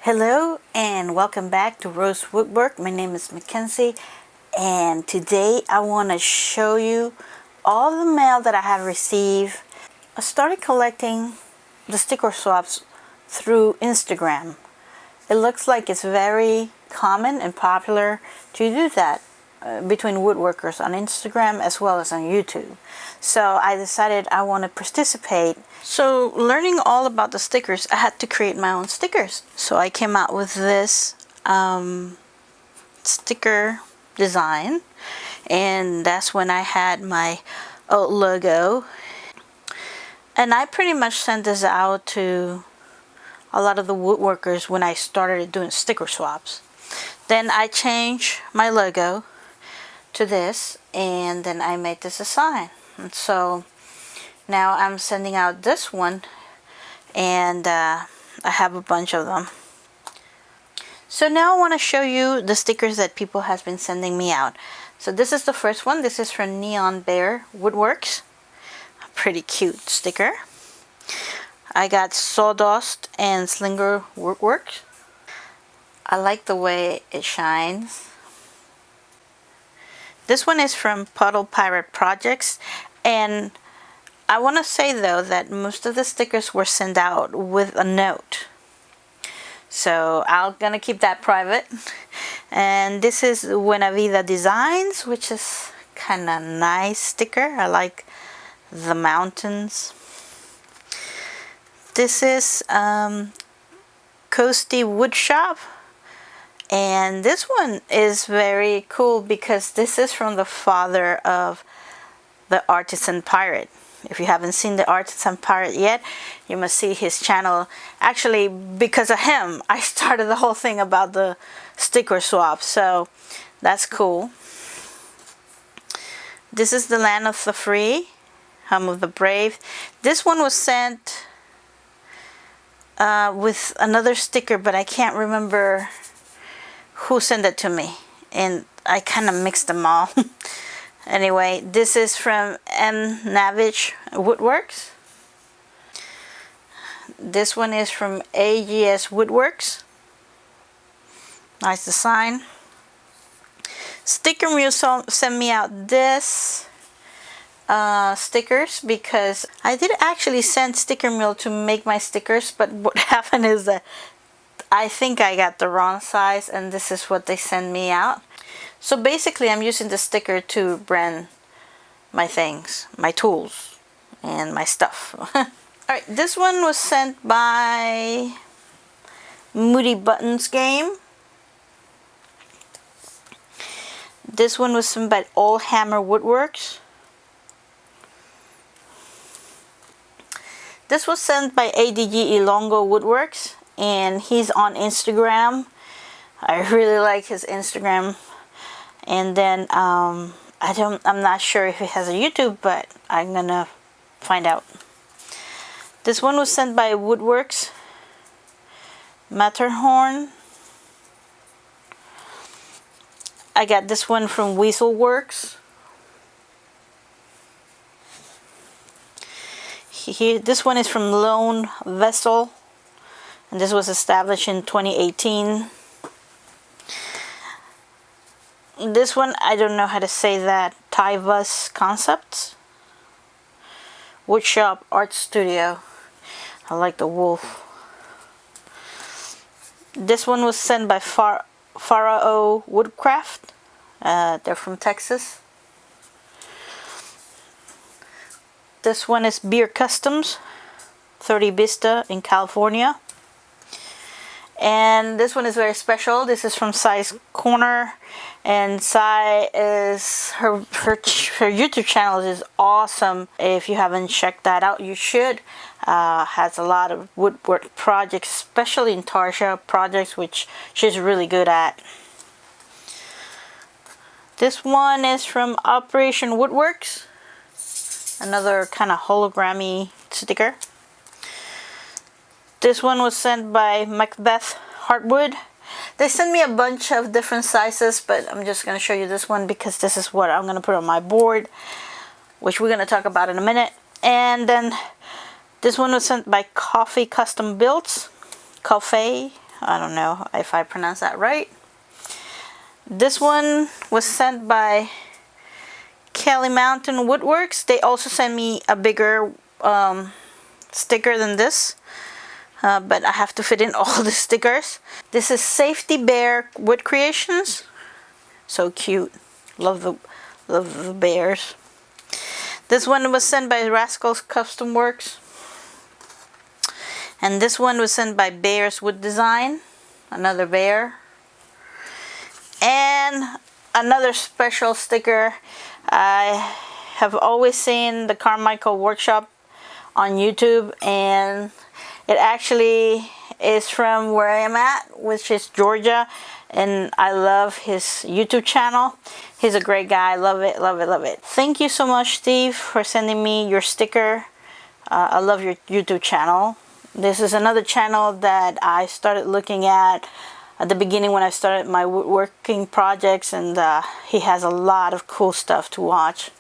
Hello and welcome back to Rose Woodwork. My name is Mackenzie, and today I want to show you all the mail that I have received. I started collecting the sticker swaps through Instagram. It looks like it's very common and popular to do that between woodworkers on Instagram as well as on YouTube. So I decided I want to participate. So learning all about the stickers, I had to create my own stickers. So I came out with this sticker design, and that's when I had my old logo. And I pretty much sent this out to a lot of the woodworkers when I started doing sticker swaps. Then I changed my logo to this, and then I made this a sign. And so now I'm sending out this one, and I have a bunch of them. So now I want to show you the stickers that people has been sending me out. So this is the first one. This is from Neon Bear Woodworks. A pretty cute sticker. I got Sawdust and Slinger Woodworks. I like the way it shines. This one is from Puddle Pirate Projects, and I want to say though that most of the stickers were sent out with a note. So I'm gonna keep that private. And this is Buena Vida Designs, which is kind of nice sticker. I like the mountains. This is Coasty Woodshop. And this one is very cool because this is from the father of the Artisan Pirate. If you haven't seen the Artisan Pirate yet, you must see his channel. Actually, because of him, I started the whole thing about the sticker swap. So that's cool. This is the Land of the Free, Home of the Brave. This one was sent with another sticker, but I can't remember who sent it to me, and I kind of mixed them all. Anyway, this is from M. Navich Woodworks. This one is from AGS Woodworks. Nice design. Sticker Mule sent me out this stickers because I did actually send Sticker Mule to make my stickers, but what happened is that I think I got the wrong size, and this is what they send me out. So basically I'm using the sticker to brand my things, my tools, and my stuff. Alright, this one was sent by Moody Buttons Game. This one was sent by Old Hammer Woodworks. This was sent by ADG Ilongo Woodworks, and he's on Instagram. I really like his Instagram. And then I'm not sure if he has a YouTube, but I'm gonna find out. This one was sent by Woodworks Matterhorn. I got this one from Weaselworks. This one is from Lone Vessel, and this was established in 2018. This one, I don't know how to say that. Tyvus Concepts. Woodshop Art Studio. I like the wolf. This one was sent by Pharaoh Woodcraft. They're from Texas. This one is Beer Customs, 30 Vista in California. And this one is very special. This is from Sai's Corner, and Sai is her YouTube channel is awesome. If you haven't checked that out, you should. Has a lot of woodwork projects, especially in Tarsha projects, which she's really good at. This one is from Operation Woodworks, another kind of hologrammy sticker. This one was sent by Macbeth Heartwood. They sent me a bunch of different sizes, but I'm just going to show you this one because this is what I'm going to put on my board, which we're going to talk about in a minute. And then this one was sent by Coffee Custom Builds. Coffee, I don't know if I pronounced that right. This one was sent by Kelly Mountain Woodworks. They also sent me a bigger sticker than this, but I have to fit in all the stickers. This is Safety Bear Wood Creations. So cute. Love the bears. This one was sent by Rascals Custom Works. And this one was sent by Bears Wood Design. Another bear. And another special sticker. I have always seen the Carmichael Workshop on YouTube, and it actually is from where I am at, which is Georgia, and I love his YouTube channel. He's a great guy. Love it, love it, love it. Thank you so much, Steve, for sending me your sticker. I love your YouTube channel. This is another channel that I started looking at the beginning when I started my woodworking projects, and he has a lot of cool stuff to watch.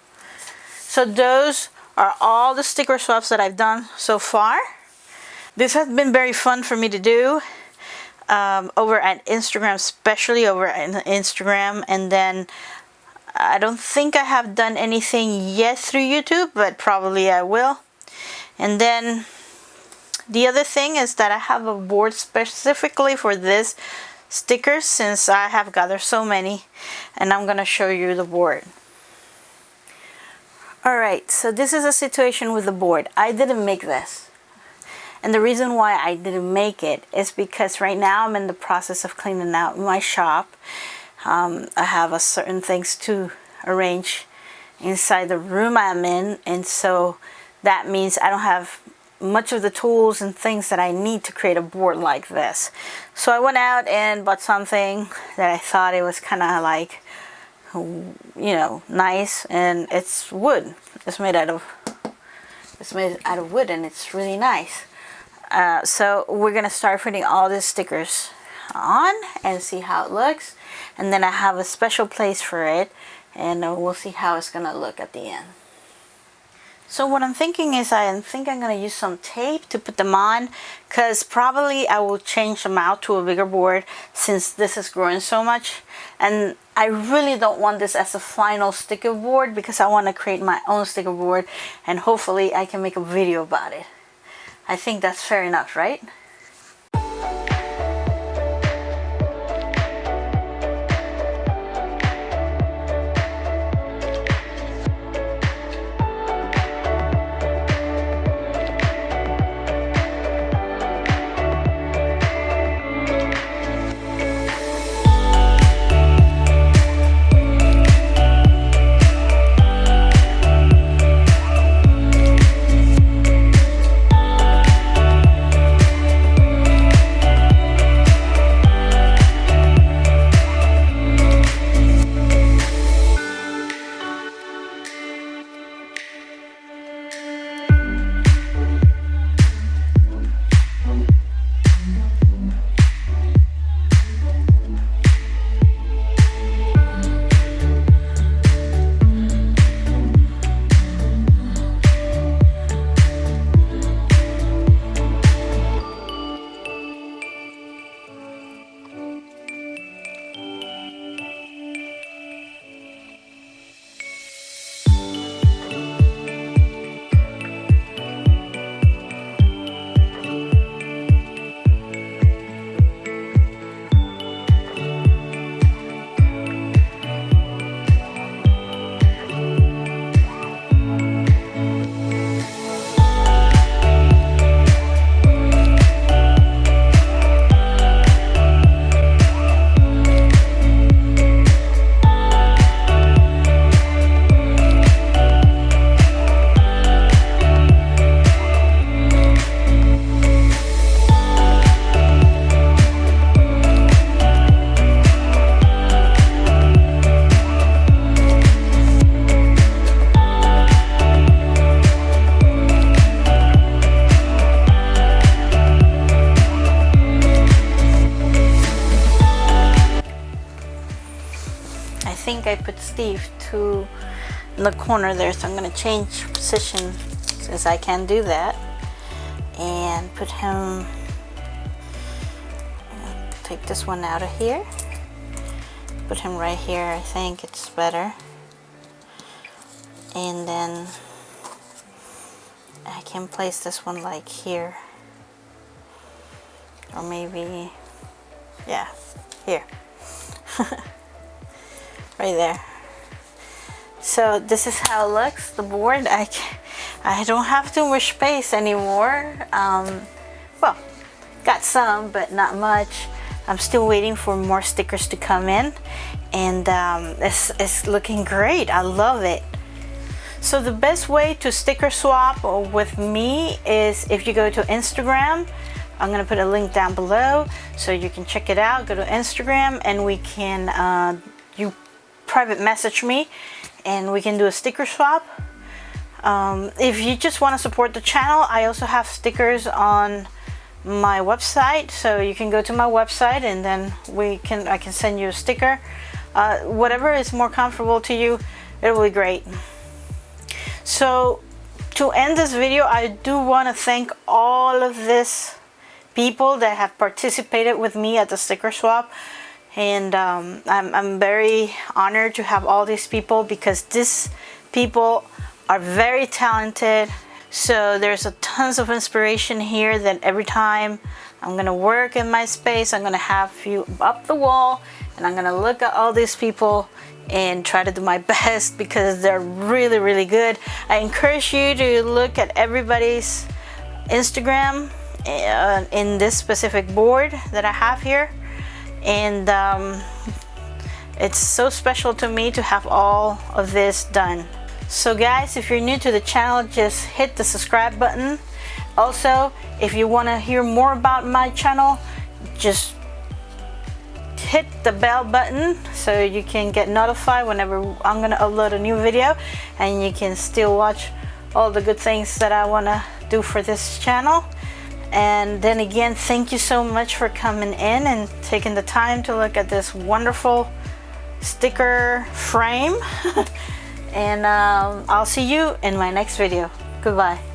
So those are all the sticker swaps that I've done so far. This has been very fun for me to do over at Instagram, especially over at Instagram. And then I don't think I have done anything yet through YouTube, but probably I will. And then the other thing is that I have a board specifically for this stickers, since I have gathered so many, and I'm gonna show you the board. Alright, so this is a situation with the board. I didn't make this, and the reason why I didn't make it is because right now I'm in the process of cleaning out my shop. I have certain things to arrange inside the room I'm in, and so that means I don't have much of the tools and things that I need to create a board like this. So I went out and bought something that I thought it was kind of like, you know, nice, and it's wood. It's made out of wood, and it's really nice. So we're gonna start putting all these stickers on and see how it looks, and then I have a special place for it, and we'll see how it's gonna look at the end. So what I'm thinking is I think I'm going to use some tape to put them on, because probably I will change them out to a bigger board since this is growing so much. And I really don't want this as a final sticker board, because I want to create my own sticker board, and hopefully I can make a video about it. I think that's fair enough, right? think I put Steve to in the corner there, so I'm going to change position since I can do that and put him take this one out of here, put him right here. I think it's better. And then I can place this one like here, or maybe, yeah, here. Right there. So this is how it looks, the board. I don't have too much space anymore. Well, got some, but not much. I'm still waiting for more stickers to come in, and it's looking great. I love it. So the best way to sticker swap with me is if you go to Instagram. I'm gonna put a link down below so you can check it out. Go to Instagram and we can, you private message me and we can do a sticker swap. If you just want to support the channel, I also have stickers on my website, so you can go to my website and then I can send you a sticker. Whatever is more comfortable to you, it will be great. So to end this video, I do want to thank all of these people that have participated with me at the sticker swap, and I'm very honored to have all these people, because these people are very talented. So there's a tons of inspiration here that every time I'm gonna work in my space, I'm gonna have you up the wall and I'm gonna look at all these people and try to do my best, because they're really, really good. I encourage you to look at everybody's Instagram in this specific board that I have here, and it's so special to me to have all of this done. So guys, if you're new to the channel, just hit the subscribe button. Also, if you want to hear more about my channel, just hit the bell button so you can get notified whenever I'm gonna upload a new video, and you can still watch all the good things that I want to do for this channel. And then again, thank you so much for coming in and taking the time to look at this wonderful sticker frame. And I'll see you in my next video. Goodbye.